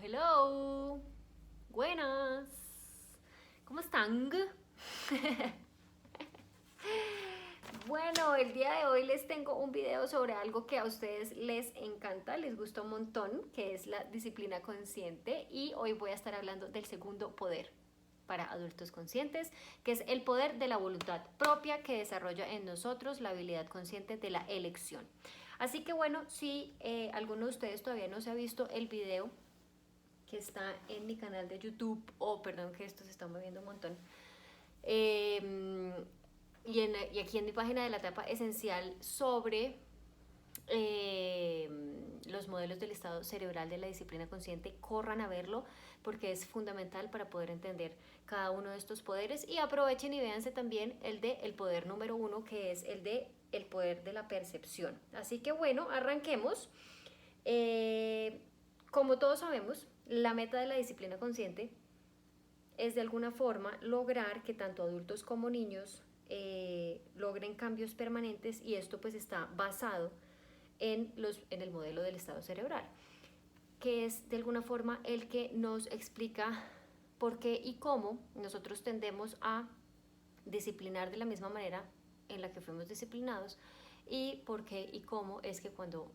Hello. Buenas. ¿Cómo están? Bueno, el día de hoy les tengo un video sobre algo que a ustedes les encanta, les gusta un montón, que es la disciplina consciente, y hoy voy a estar hablando del segundo poder para adultos conscientes, que es el poder de la voluntad propia que desarrolla en nosotros la habilidad consciente de la elección. Así que bueno, si alguno de ustedes todavía no se ha visto el video que está en mi canal de YouTube, perdón que esto se está moviendo un montón, eh, y aquí en mi página de la etapa esencial sobre los modelos del estado cerebral de la disciplina consciente, corran a verlo porque es fundamental para poder entender cada uno de estos poderes, y aprovechen y véanse también el de el poder número uno, que es el de el poder de la percepción. Así que bueno, arranquemos. Como todos sabemos, la meta de la disciplina consciente es de alguna forma lograr que tanto adultos como niños logren cambios permanentes, y esto pues está basado en el modelo del estado cerebral, que es de alguna forma el que nos explica por qué y cómo nosotros tendemos a disciplinar de la misma manera en la que fuimos disciplinados, y por qué y cómo es que cuando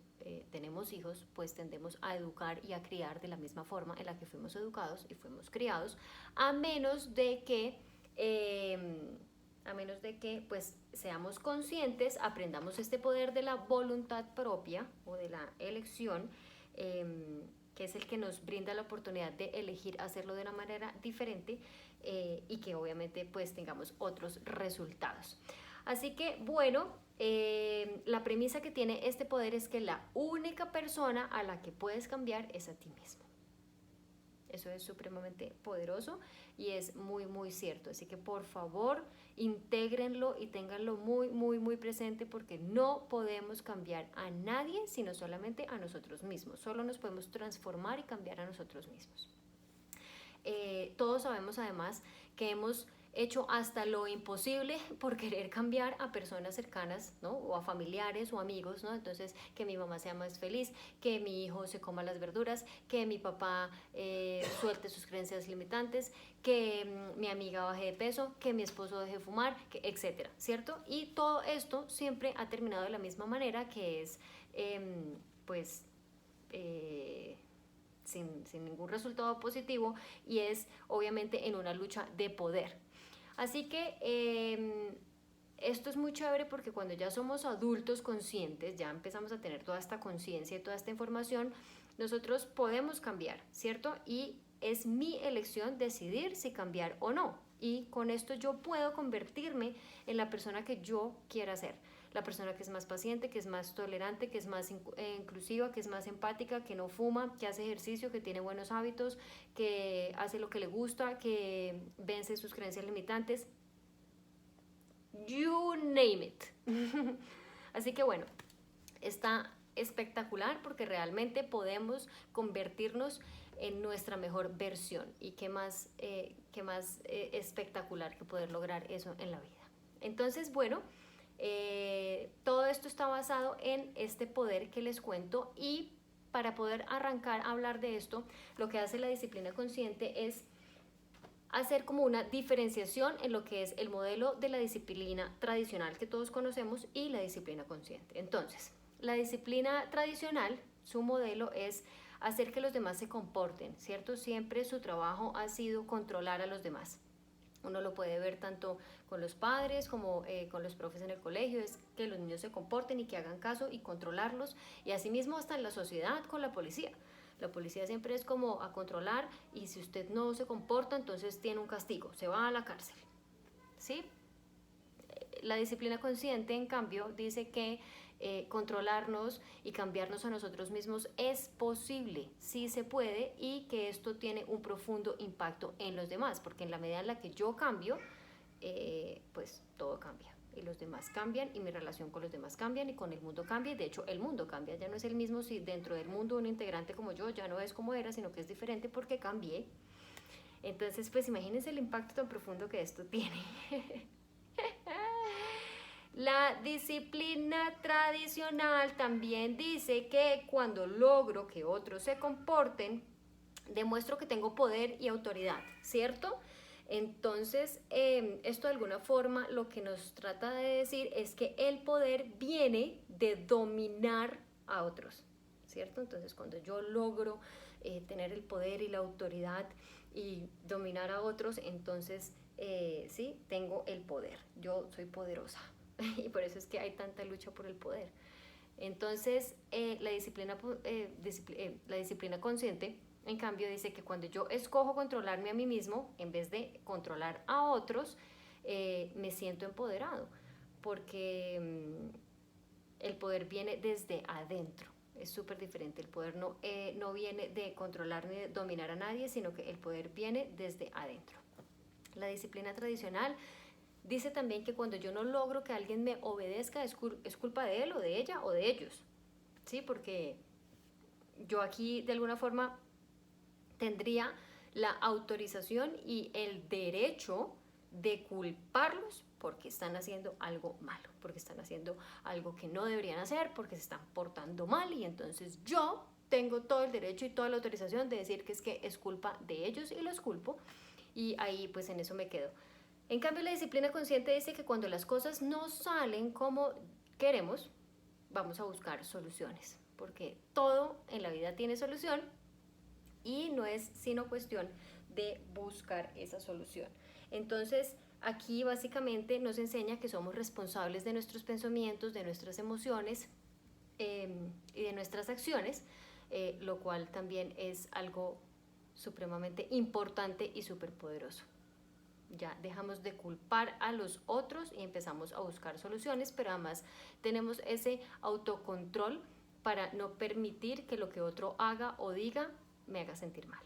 tenemos hijos pues tendemos a educar y a criar de la misma forma en la que fuimos educados y fuimos criados, a menos de que pues seamos conscientes, aprendamos este poder de la voluntad propia o de la elección, que es el que nos brinda la oportunidad de elegir hacerlo de una manera diferente, y que obviamente pues tengamos otros resultados. Así que bueno, la premisa que tiene este poder es que la única persona a la que puedes cambiar es a ti mismo. Eso es supremamente poderoso y es muy, muy cierto. Así que por favor, intégrenlo y ténganlo muy, muy, muy presente, porque no podemos cambiar a nadie, sino solamente a nosotros mismos. Solo nos podemos transformar y cambiar a nosotros mismos. Todos sabemos además que hemos hecho hasta lo imposible por querer cambiar a personas cercanas, ¿no? O a familiares o amigos, ¿no? Entonces, que mi mamá sea más feliz, que mi hijo se coma las verduras, que mi papá suelte sus creencias limitantes, que mi amiga baje de peso, que mi esposo deje de fumar, etcétera, ¿cierto? Y todo esto siempre ha terminado de la misma manera, que es, pues, sin ningún resultado positivo, y es obviamente en una lucha de poder. Así que esto es muy chévere porque cuando ya somos adultos conscientes, ya empezamos a tener toda esta conciencia y toda esta información, nosotros podemos cambiar, ¿cierto? Y es mi elección decidir si cambiar o no. Y con esto yo puedo convertirme en la persona que yo quiera ser. La persona que es más paciente, que es más tolerante, que es más inclusiva, que es más empática, que no fuma, que hace ejercicio, que tiene buenos hábitos, que hace lo que le gusta, que vence sus creencias limitantes. You name it. Así que bueno, está espectacular porque realmente podemos convertirnos en nuestra mejor versión, y qué más espectacular que poder lograr eso en la vida. Entonces, bueno, todo esto está basado en este poder que les cuento, y para poder arrancar a hablar de esto, lo que hace la disciplina consciente es hacer como una diferenciación en lo que es el modelo de la disciplina tradicional que todos conocemos y la disciplina consciente. Entonces, la disciplina tradicional, su modelo es hacer que los demás se comporten, ¿cierto? Siempre su trabajo ha sido controlar a los demás. Uno lo puede ver tanto con los padres como con los profes en el colegio, es que los niños se comporten y que hagan caso y controlarlos, y asimismo hasta en la sociedad con la policía. La policía siempre es como a controlar, y si usted no se comporta, entonces tiene un castigo, se va a la cárcel, ¿sí? La disciplina consciente, en cambio, dice que controlarnos y cambiarnos a nosotros mismos es posible, sí se puede, y que esto tiene un profundo impacto en los demás, porque en la medida en la que yo cambio, pues todo cambia, y los demás cambian, y mi relación con los demás cambian, y con el mundo cambia, y de hecho el mundo cambia, ya no es el mismo si dentro del mundo un integrante como yo ya no es como era, sino que es diferente porque cambié. Entonces, pues imagínense el impacto tan profundo que esto tiene. La disciplina tradicional también dice que cuando logro que otros se comporten, demuestro que tengo poder y autoridad, ¿cierto? Entonces, esto de alguna forma lo que nos trata de decir es que el poder viene de dominar a otros, ¿cierto? Entonces, cuando yo logro tener el poder y la autoridad y dominar a otros, entonces, sí, tengo el poder, yo soy poderosa. Y por eso es que hay tanta lucha por el poder. Entonces, la disciplina consciente, en cambio, dice que cuando yo escojo controlarme a mí mismo, en vez de controlar a otros, me siento empoderado, porque el poder viene desde adentro. Es súper diferente. El poder no viene de controlar ni de dominar a nadie, sino que el poder viene desde adentro. La disciplina tradicional dice también que cuando yo no logro que alguien me obedezca es culpa de él o de ella o de ellos, ¿sí? Porque yo aquí de alguna forma tendría la autorización y el derecho de culparlos porque están haciendo algo malo, porque están haciendo algo que no deberían hacer, porque se están portando mal, y entonces yo tengo todo el derecho y toda la autorización de decir que es culpa de ellos y los culpo, y ahí pues en eso me quedo. En cambio, la disciplina consciente dice que cuando las cosas no salen como queremos, vamos a buscar soluciones, porque todo en la vida tiene solución y no es sino cuestión de buscar esa solución. Entonces, aquí básicamente nos enseña que somos responsables de nuestros pensamientos, de nuestras emociones y de nuestras acciones, lo cual también es algo supremamente importante y súper poderoso. Ya dejamos de culpar a los otros y empezamos a buscar soluciones, pero además tenemos ese autocontrol para no permitir que lo que otro haga o diga me haga sentir mal.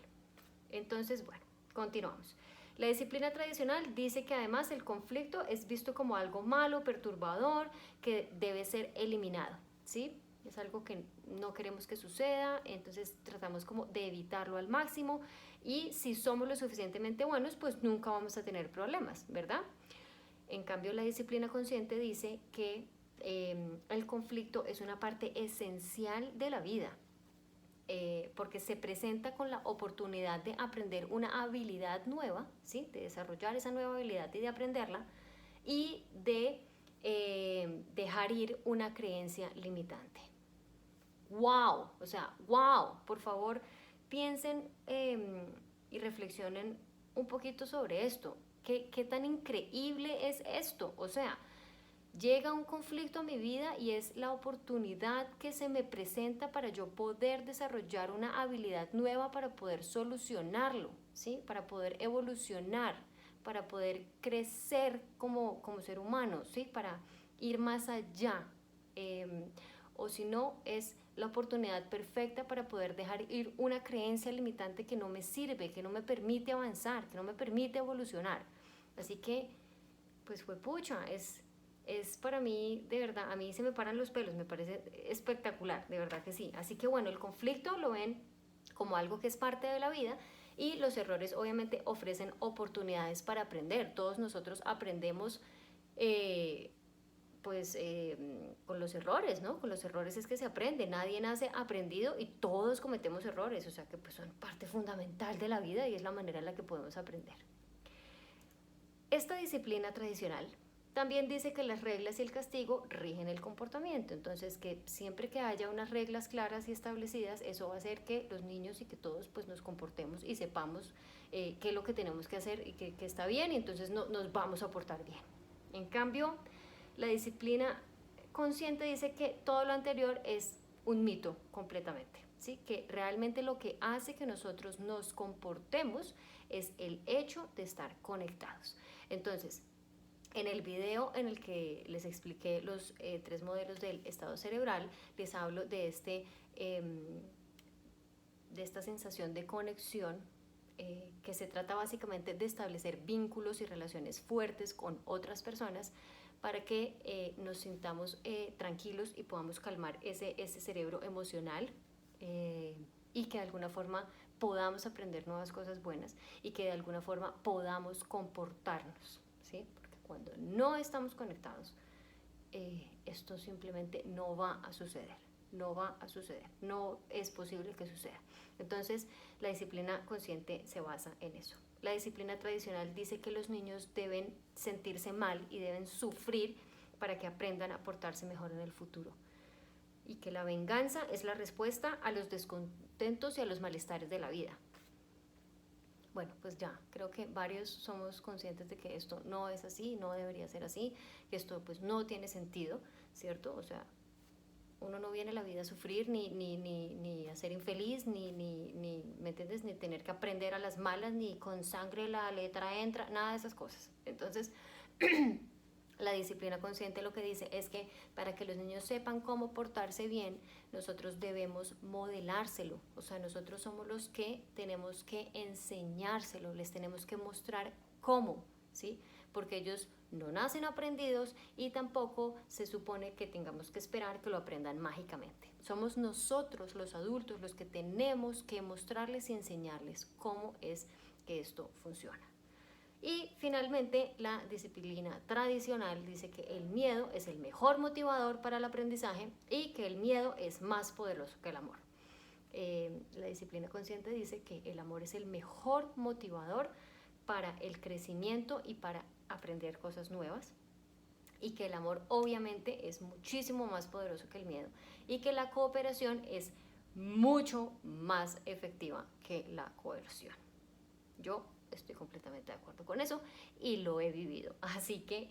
Entonces, bueno, continuamos. La disciplina tradicional dice que además el conflicto es visto como algo malo, perturbador, que debe ser eliminado, ¿sí? Es algo que no queremos que suceda, entonces tratamos como de evitarlo al máximo, y si somos lo suficientemente buenos, pues nunca vamos a tener problemas, ¿verdad? En cambio, la disciplina consciente dice que el conflicto es una parte esencial de la vida, porque se presenta con la oportunidad de aprender una habilidad nueva, ¿sí? De desarrollar esa nueva habilidad y de aprenderla, y de dejar ir una creencia limitante. ¡Wow! O sea, ¡wow! Por favor, piensen y reflexionen un poquito sobre esto. ¿Qué tan increíble es esto? O sea, llega un conflicto a mi vida y es la oportunidad que se me presenta para yo poder desarrollar una habilidad nueva para poder solucionarlo, ¿sí? Para poder evolucionar, para poder crecer como ser humano, ¿sí? Para ir más allá. O si no, es la oportunidad perfecta para poder dejar ir una creencia limitante que no me sirve, que no me permite avanzar, que no me permite evolucionar. Así que, pues fue pucha, es para mí, de verdad, a mí se me paran los pelos, me parece espectacular, de verdad que sí. Así que bueno, el conflicto lo ven como algo que es parte de la vida, y los errores obviamente ofrecen oportunidades para aprender. Todos nosotros aprendemos con los errores, ¿no? Con los errores es que se aprende, nadie nace aprendido y todos cometemos errores, o sea que pues son parte fundamental de la vida y es la manera en la que podemos aprender. Esta disciplina tradicional también dice que las reglas y el castigo rigen el comportamiento, entonces que siempre que haya unas reglas claras y establecidas, eso va a hacer que los niños y que todos pues nos comportemos y sepamos qué es lo que tenemos que hacer y que está bien, y entonces nos vamos a portar bien. En cambio, la disciplina consciente dice que todo lo anterior es un mito completamente, ¿sí? Que realmente lo que hace que nosotros nos comportemos es el hecho de estar conectados. Entonces, en el video en el que les expliqué los 3 modelos del estado cerebral, les hablo de esta sensación de conexión, que se trata básicamente de establecer vínculos y relaciones fuertes con otras personas para que nos sintamos tranquilos y podamos calmar ese cerebro emocional, y que de alguna forma podamos aprender nuevas cosas buenas y que de alguna forma podamos comportarnos, ¿sí? Porque cuando no estamos conectados, esto simplemente no va a suceder. no va a suceder, no es posible que suceda. Entonces, la disciplina consciente se basa en eso. La disciplina tradicional dice que los niños deben sentirse mal y deben sufrir para que aprendan a portarse mejor en el futuro. Y que la venganza es la respuesta a los descontentos y a los malestares de la vida. Bueno, pues ya, creo que varios somos conscientes de que esto no es así, no debería ser así, que esto pues no tiene sentido, ¿cierto? O sea, uno no viene a la vida a sufrir, ni a ser infeliz, ¿me entiendes? Ni tener que aprender a las malas, ni con sangre la letra entra, nada de esas cosas. Entonces, la disciplina consciente lo que dice es que para que los niños sepan cómo portarse bien, nosotros debemos modelárselo. O sea, nosotros somos los que tenemos que enseñárselo, les tenemos que mostrar cómo, ¿sí? Porque ellos no nacen aprendidos y tampoco se supone que tengamos que esperar que lo aprendan mágicamente. Somos nosotros los adultos los que tenemos que mostrarles y enseñarles cómo es que esto funciona. Y finalmente, la disciplina tradicional dice que el miedo es el mejor motivador para el aprendizaje y que el miedo es más poderoso que el amor. La disciplina consciente dice que el amor es el mejor motivador para el crecimiento y para aprender cosas nuevas, y que el amor obviamente es muchísimo más poderoso que el miedo y que la cooperación es mucho más efectiva que la coerción. Yo estoy completamente de acuerdo con eso y lo he vivido, así que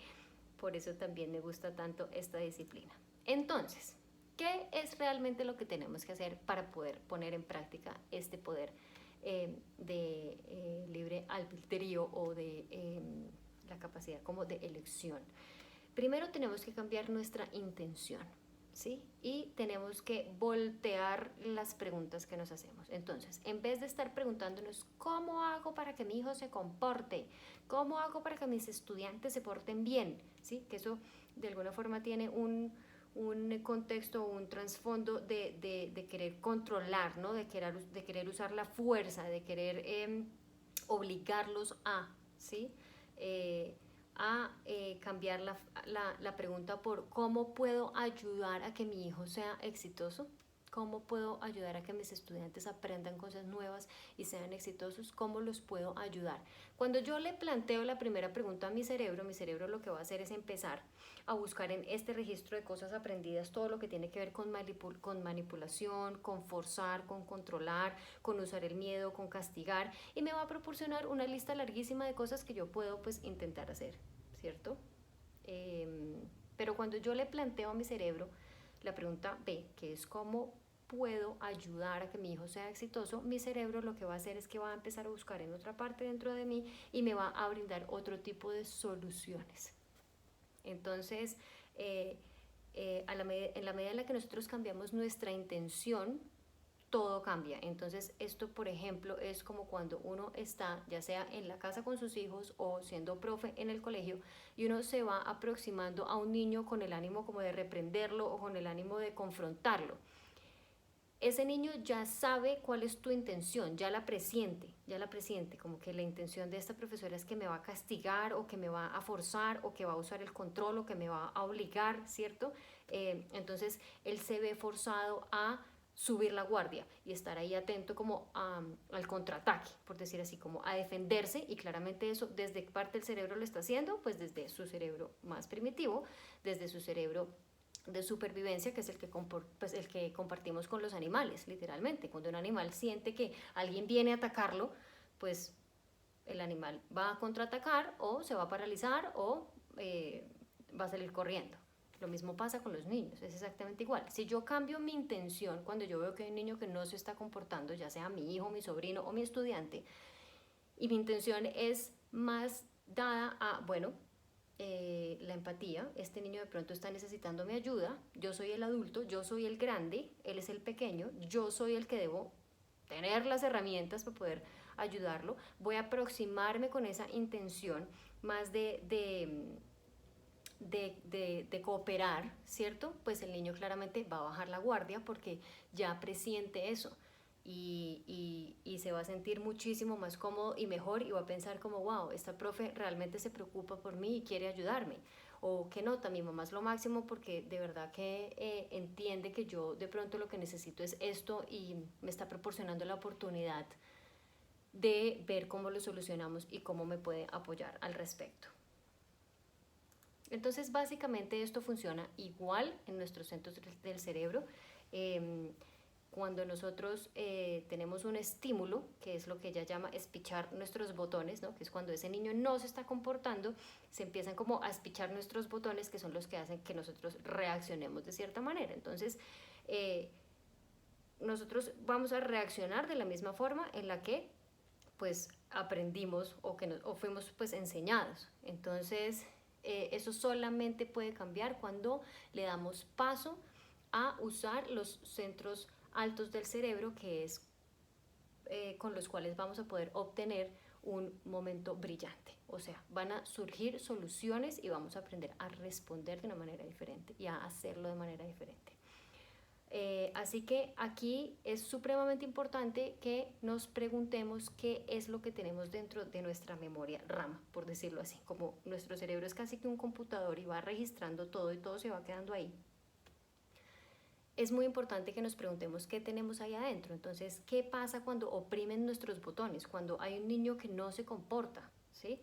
por eso también me gusta tanto esta disciplina. Entonces, ¿qué es realmente lo que tenemos que hacer para poder poner en práctica este poder de libre albedrío o de la capacidad como de elección? Primero tenemos que cambiar nuestra intención, ¿sí? Y tenemos que voltear las preguntas que nos hacemos. Entonces, en vez de estar preguntándonos ¿cómo hago para que mi hijo se comporte? ¿Cómo hago para que mis estudiantes se porten bien? ¿Sí? Que eso de alguna forma tiene un contexto, un trasfondo de querer controlar, ¿no? De querer usar la fuerza, de querer obligarlos a, ¿sí? Cambiar la pregunta por ¿cómo puedo ayudar a que mi hijo sea exitoso? ¿Cómo puedo ayudar a que mis estudiantes aprendan cosas nuevas y sean exitosos? ¿Cómo los puedo ayudar? Cuando yo le planteo la primera pregunta a mi cerebro lo que va a hacer es empezar a buscar en este registro de cosas aprendidas todo lo que tiene que ver con manipulación, con forzar, con controlar, con usar el miedo, con castigar, y me va a proporcionar una lista larguísima de cosas que yo puedo pues intentar hacer, ¿cierto? Pero cuando yo le planteo a mi cerebro la pregunta B, que es ¿cómo puedo ayudar a que mi hijo sea exitoso?, mi cerebro lo que va a hacer es que va a empezar a buscar en otra parte dentro de mí y me va a brindar otro tipo de soluciones. Entonces, en la medida en la que nosotros cambiamos nuestra intención, todo cambia. Entonces, esto, por ejemplo, es como cuando uno está, ya sea en la casa con sus hijos o siendo profe en el colegio, y uno se va aproximando a un niño con el ánimo como de reprenderlo o con el ánimo de confrontarlo. Ese niño ya sabe cuál es tu intención, ya la presiente, como que la intención de esta profesora es que me va a castigar o que me va a forzar o que va a usar el control o que me va a obligar, ¿cierto? Entonces, él se ve forzado a subir la guardia y estar ahí atento como al contraataque, por decir así, como a defenderse, y claramente eso desde qué parte del cerebro lo está haciendo, pues desde su cerebro más primitivo, desde su cerebro de supervivencia, que es el que compartimos con los animales, literalmente. Cuando un animal siente que alguien viene a atacarlo, pues el animal va a contraatacar o se va a paralizar o va a salir corriendo. Lo mismo pasa con los niños, es exactamente igual. Si yo cambio mi intención cuando yo veo que hay un niño que no se está comportando, ya sea mi hijo, mi sobrino o mi estudiante, y mi intención es más dada a, bueno, la empatía, este niño de pronto está necesitando mi ayuda, yo soy el adulto, yo soy el grande, él es el pequeño, yo soy el que debo tener las herramientas para poder ayudarlo, voy a aproximarme con esa intención más de cooperar, ¿cierto? Pues el niño claramente va a bajar la guardia porque ya presiente eso. Y se va a sentir muchísimo más cómodo y mejor y va a pensar como, wow, esta profe realmente se preocupa por mí y quiere ayudarme. o que no, mi mamá es lo máximo porque de verdad que entiende que yo de pronto lo que necesito es esto y me está proporcionando la oportunidad de ver cómo lo solucionamos y cómo me puede apoyar al respecto. Entonces, básicamente esto funciona igual en nuestros centros del cerebro. Cuando nosotros tenemos un estímulo, que es lo que ella llama espichar nuestros botones, ¿no? Que es cuando ese niño no se está comportando, se empiezan como a espichar nuestros botones, que son los que hacen que nosotros reaccionemos de cierta manera. Entonces, nosotros vamos a reaccionar de la misma forma en la que pues aprendimos o fuimos pues enseñados. Entonces, eso solamente puede cambiar cuando le damos paso a usar los centros altos del cerebro, que es con los cuales vamos a poder obtener un momento brillante. O sea, van a surgir soluciones y vamos a aprender a responder de una manera diferente y a hacerlo de manera diferente. Así que aquí es supremamente importante que nos preguntemos qué es lo que tenemos dentro de nuestra memoria RAM, por decirlo así. Como nuestro cerebro es casi que un computador y va registrando todo y todo se va quedando ahí, es muy importante que nos preguntemos qué tenemos ahí adentro. Entonces, ¿qué pasa cuando oprimen nuestros botones? Cuando hay un niño que no se comporta, ¿sí?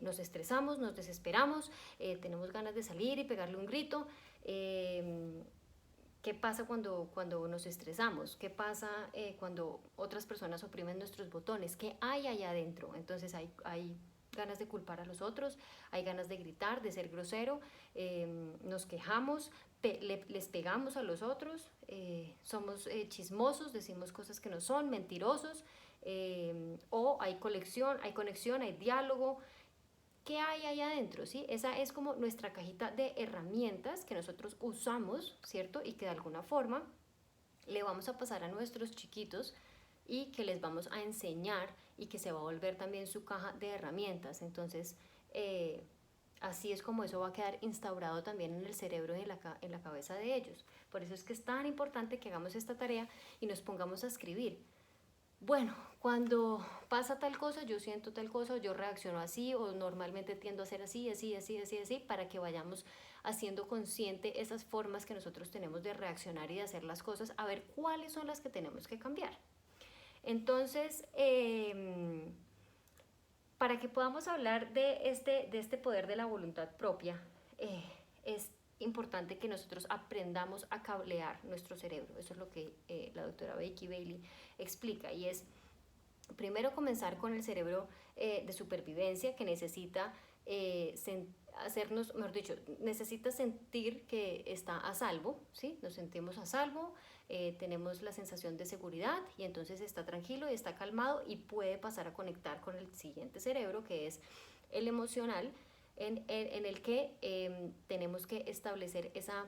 Nos estresamos, nos desesperamos, tenemos ganas de salir y pegarle un grito. ¿Qué pasa cuando nos estresamos? ¿Qué pasa cuando otras personas oprimen nuestros botones? ¿Qué hay allá adentro? Entonces hay ganas de culpar a los otros, hay ganas de gritar, de ser grosero, nos quejamos, les pegamos a los otros, somos chismosos, decimos cosas que no son, mentirosos, o hay conexión, hay diálogo. ¿Qué hay ahí adentro? ¿Sí? Esa es como nuestra cajita de herramientas que nosotros usamos, ¿cierto? Y que de alguna forma le vamos a pasar a nuestros chiquitos y que les vamos a enseñar y que se va a volver también su caja de herramientas. Entonces, así es como eso va a quedar instaurado también en el cerebro y en la cabeza de ellos. Por eso es que es tan importante que hagamos esta tarea y nos pongamos a escribir. Bueno, cuando pasa tal cosa, yo siento tal cosa, o yo reacciono así, o normalmente tiendo a hacer así, así, así, así, así, para que vayamos haciendo consciente esas formas que nosotros tenemos de reaccionar y de hacer las cosas, a ver cuáles son las que tenemos que cambiar. Entonces, para que podamos hablar de este poder de la voluntad propia, es importante que nosotros aprendamos a cablear nuestro cerebro. Eso es lo que la doctora Becky Bailey explica, y es primero comenzar con el cerebro de supervivencia, que necesita hacernos, mejor dicho, necesita sentir que está a salvo, ¿sí? Nos sentimos a salvo, tenemos la sensación de seguridad y entonces está tranquilo y está calmado y puede pasar a conectar con el siguiente cerebro, que es el emocional, en el que tenemos que establecer esa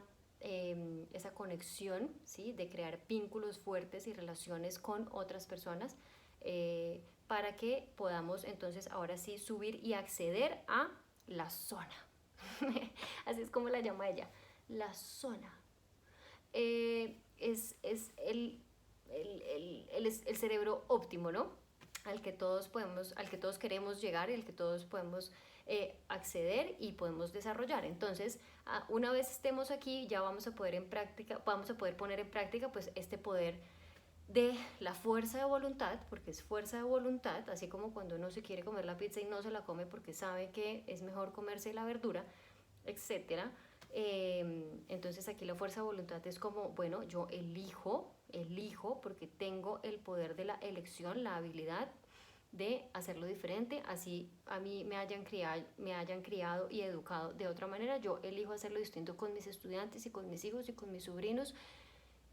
conexión, ¿sí? De crear vínculos fuertes y relaciones con otras personas, para que podamos entonces ahora sí subir y acceder a la zona. Así es como la llama ella, la zona. Es el cerebro óptimo, ¿no? Al que todos queremos llegar y al que todos podemos acceder y podemos desarrollar. Entonces, una vez estemos aquí, ya vamos a poder poner en práctica pues este poder de la fuerza de voluntad, porque es fuerza de voluntad, así como cuando uno se quiere comer la pizza y no se la come porque sabe que es mejor comerse la verdura, etcétera. Entonces aquí la fuerza de voluntad es como, bueno, yo elijo porque tengo el poder de la elección, la habilidad de hacerlo diferente, así a mí me hayan criado y educado de otra manera, yo elijo hacerlo distinto con mis estudiantes y con mis hijos y con mis sobrinos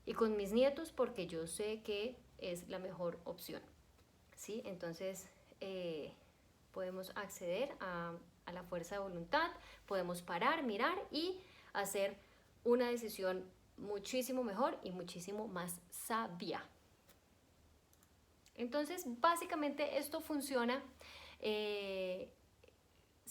y con mis nietos, porque yo sé que es la mejor opción, ¿sí? Entonces podemos acceder a la fuerza de voluntad, podemos parar, mirar y hacer una decisión muchísimo mejor y muchísimo más sabia. Entonces, básicamente esto funciona. ¿Se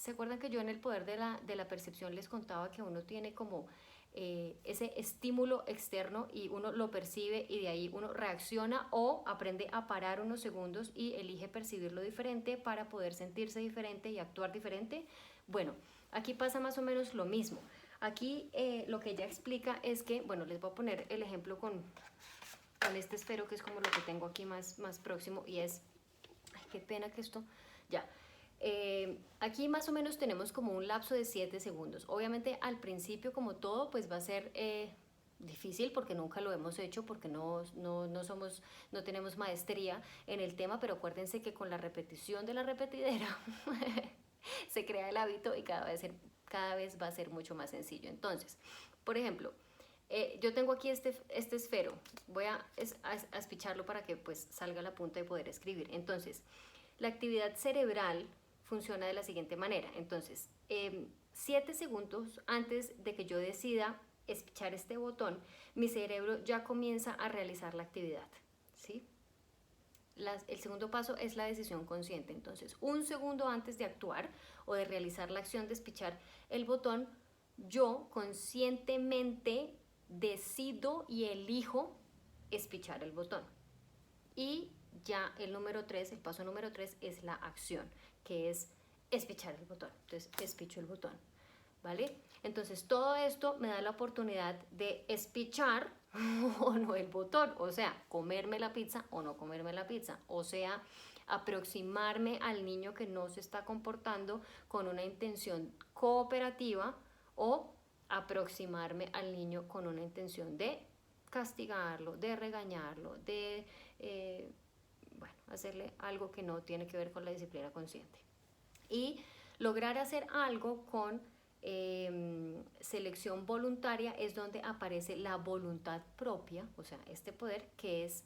acuerdan que yo en el poder de la percepción les contaba que uno tiene como ese estímulo externo y uno lo percibe y de ahí uno reacciona o aprende a parar unos segundos y elige percibirlo diferente para poder sentirse diferente y actuar diferente. Bueno, aquí pasa más o menos lo mismo. Aquí lo que ella explica es que, bueno, les voy a poner el ejemplo con este esfero que es como lo que tengo aquí más próximo y es, ay, qué pena que esto, ya. Aquí más o menos tenemos como un lapso de 7 segundos. Obviamente al principio, como todo, pues va a ser difícil porque nunca lo hemos hecho, porque no tenemos maestría en el tema, pero acuérdense que con la repetición de la repetidera se crea el hábito y cada vez va a ser mucho más sencillo. Entonces, por ejemplo, yo tengo aquí este esfero, voy a espicharlo para que pues salga la punta de poder escribir. Entonces, la actividad cerebral funciona de la siguiente manera. Entonces, 7 segundos antes de que yo decida espichar este botón, mi cerebro ya comienza a realizar la actividad, ¿sí? El segundo paso es la decisión consciente. Entonces, un segundo antes de actuar o de realizar la acción de espichar el botón, yo conscientemente decido y elijo espichar el botón. Y ya el paso número 3 es la acción, que es espichar el botón. Entonces, espicho el botón, ¿vale? Entonces, todo esto me da la oportunidad de espichar o no el botón, o sea, comerme la pizza o no comerme la pizza, o sea, aproximarme al niño que no se está comportando con una intención cooperativa o aproximarme al niño con una intención de castigarlo, de regañarlo, de hacerle algo que no tiene que ver con la disciplina consciente. Y lograr hacer algo con selección voluntaria es donde aparece la voluntad propia, o sea, este poder que es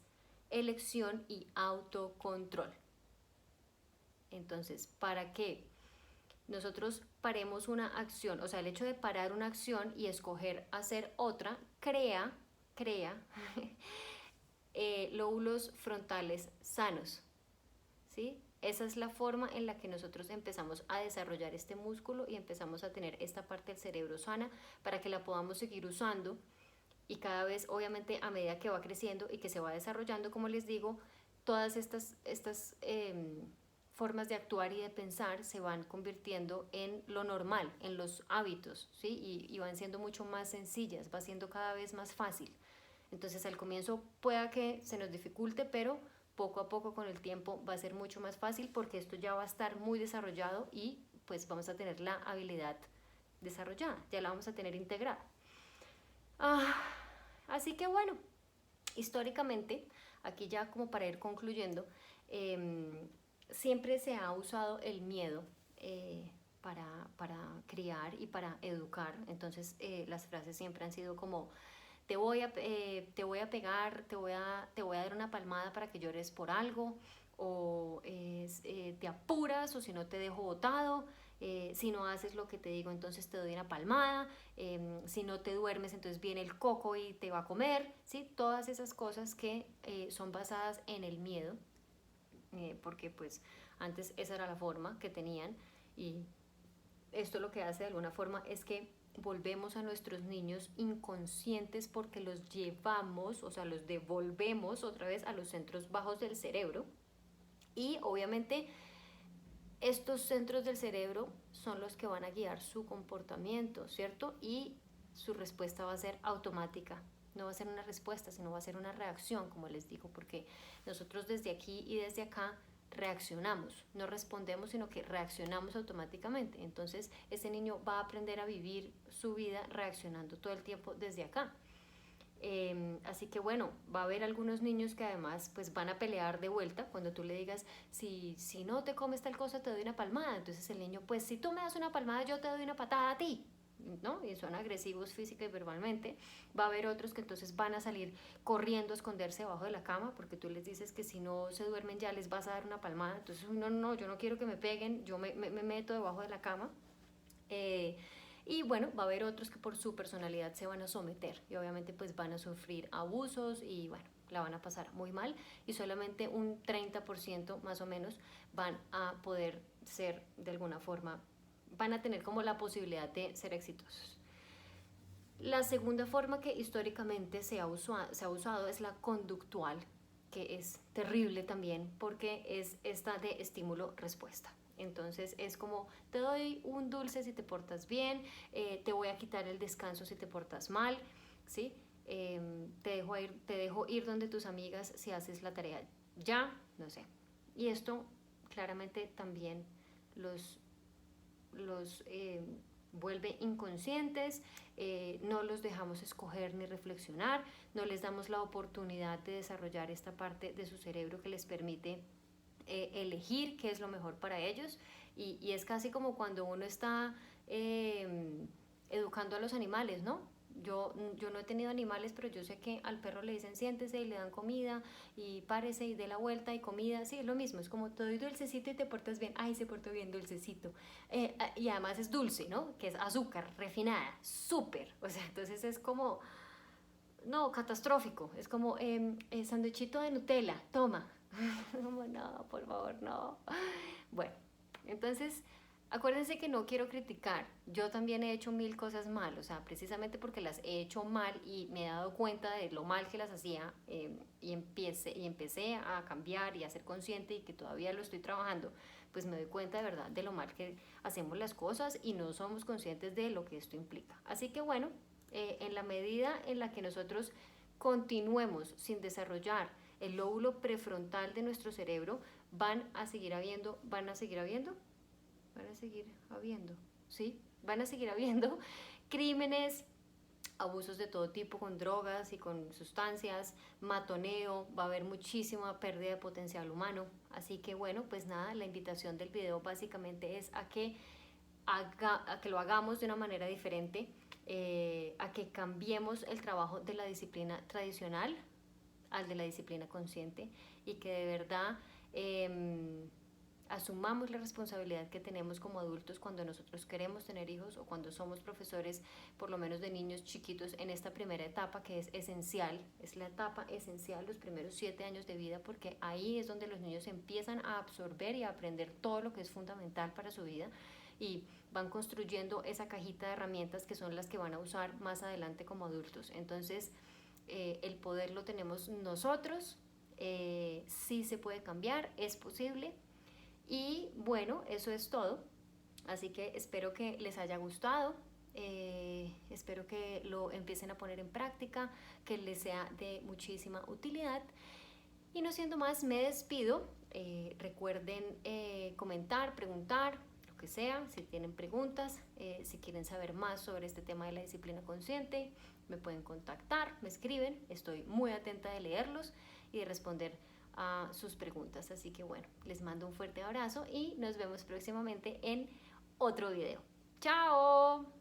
elección y autocontrol. Entonces, para que nosotros paremos una acción, o sea, el hecho de parar una acción y escoger hacer otra, crea lóbulos frontales sanos, ¿sí? Esa es la forma en la que nosotros empezamos a desarrollar este músculo y empezamos a tener esta parte del cerebro sana para que la podamos seguir usando y cada vez, obviamente, a medida que va creciendo y que se va desarrollando, como les digo, todas estas formas de actuar y de pensar se van convirtiendo en lo normal, en los hábitos, ¿sí? Y van siendo mucho más sencillas, va siendo cada vez más fácil. Entonces al comienzo pueda que se nos dificulte, pero poco a poco con el tiempo va a ser mucho más fácil porque esto ya va a estar muy desarrollado y pues vamos a tener la habilidad desarrollada, ya la vamos a tener integrada. Así que bueno, históricamente, aquí ya como para ir concluyendo, siempre se ha usado el miedo para criar y para educar. Entonces las frases siempre han sido como te voy a pegar, te voy a dar una palmada para que llores por algo, o te apuras, o si no te dejo botado, si no haces lo que te digo entonces te doy una palmada, si no te duermes entonces viene el coco y te va a comer, ¿sí? Todas esas cosas que son basadas en el miedo, porque pues antes esa era la forma que tenían, y esto lo que hace de alguna forma es que volvemos a nuestros niños inconscientes porque los llevamos, o sea, los devolvemos otra vez a los centros bajos del cerebro. Y obviamente estos centros del cerebro son los que van a guiar su comportamiento, ¿cierto? Y su respuesta va a ser automática. No va a ser una respuesta, sino va a ser una reacción, como les digo, porque nosotros desde aquí y desde acá reaccionamos, no respondemos, sino que reaccionamos automáticamente. Entonces ese niño va a aprender a vivir su vida reaccionando todo el tiempo desde acá. Así que bueno, va a haber algunos niños que además pues van a pelear de vuelta cuando tú le digas si no te comes tal cosa te doy una palmada. Entonces el niño, pues si tú me das una palmada yo te doy una patada a ti, ¿no? Y son agresivos física y verbalmente. Va a haber otros que entonces van a salir corriendo a esconderse debajo de la cama porque tú les dices que si no se duermen ya les vas a dar una palmada. Entonces no, yo no quiero que me peguen, yo me meto debajo de la cama. Y bueno, va a haber otros que por su personalidad se van a someter y obviamente pues van a sufrir abusos y bueno, la van a pasar muy mal, y solamente un 30% más o menos van a poder ser de alguna forma, van a tener como la posibilidad de ser exitosos. La segunda forma que históricamente se ha usado es la conductual, que es terrible también porque es esta de estímulo-respuesta. Entonces es como te doy un dulce si te portas bien, te voy a quitar el descanso si te portas mal, ¿sí? Te dejo ir donde tus amigas si haces la tarea ya, no sé. Y esto claramente también los, los vuelve inconscientes, no los dejamos escoger ni reflexionar, no les damos la oportunidad de desarrollar esta parte de su cerebro que les permite elegir qué es lo mejor para ellos. Y es casi como cuando uno está educando a los animales, ¿no? Yo no he tenido animales, pero yo sé que al perro le dicen siéntese y le dan comida y párese y dé la vuelta y comida. Sí, es lo mismo, es como te doy dulcecito y te portas bien. Ay, se portó bien, dulcecito. Y además es dulce, ¿no? Que es azúcar refinada, súper. O sea, entonces es como, no, catastrófico. Es como sanduichito de Nutella, toma. Como, no, por favor, no. Bueno, entonces, acuérdense que no quiero criticar. Yo también he hecho mil cosas mal, o sea, precisamente porque las he hecho mal y me he dado cuenta de lo mal que las hacía y empecé a cambiar y a ser consciente y que todavía lo estoy trabajando, pues me doy cuenta de verdad de lo mal que hacemos las cosas y no somos conscientes de lo que esto implica. Así que bueno, en la medida en la que nosotros continuemos sin desarrollar el lóbulo prefrontal de nuestro cerebro, van a seguir habiendo, ¿sí? Van a seguir habiendo crímenes, abusos de todo tipo con drogas y con sustancias, matoneo, va a haber muchísima pérdida de potencial humano. Así que bueno, pues nada, la invitación del video básicamente es a que lo hagamos de una manera diferente, a que cambiemos el trabajo de la disciplina tradicional al de la disciplina consciente y que de verdad asumamos la responsabilidad que tenemos como adultos cuando nosotros queremos tener hijos o cuando somos profesores, por lo menos de niños chiquitos, en esta primera etapa que es esencial, es la etapa esencial, los primeros 7 años de vida, porque ahí es donde los niños empiezan a absorber y a aprender todo lo que es fundamental para su vida y van construyendo esa cajita de herramientas que son las que van a usar más adelante como adultos. Entonces, el poder lo tenemos nosotros, sí se puede cambiar, es posible. Y bueno, eso es todo. Así que espero que les haya gustado. Espero que lo empiecen a poner en práctica, que les sea de muchísima utilidad. Y no siendo más, me despido. Recuerden comentar, preguntar, lo que sea, si tienen preguntas, si quieren saber más sobre este tema de la disciplina consciente, me pueden contactar, me escriben. Estoy muy atenta de leerlos y de responder a sus preguntas. Así que bueno, les mando un fuerte abrazo y nos vemos próximamente en otro video. ¡Chao!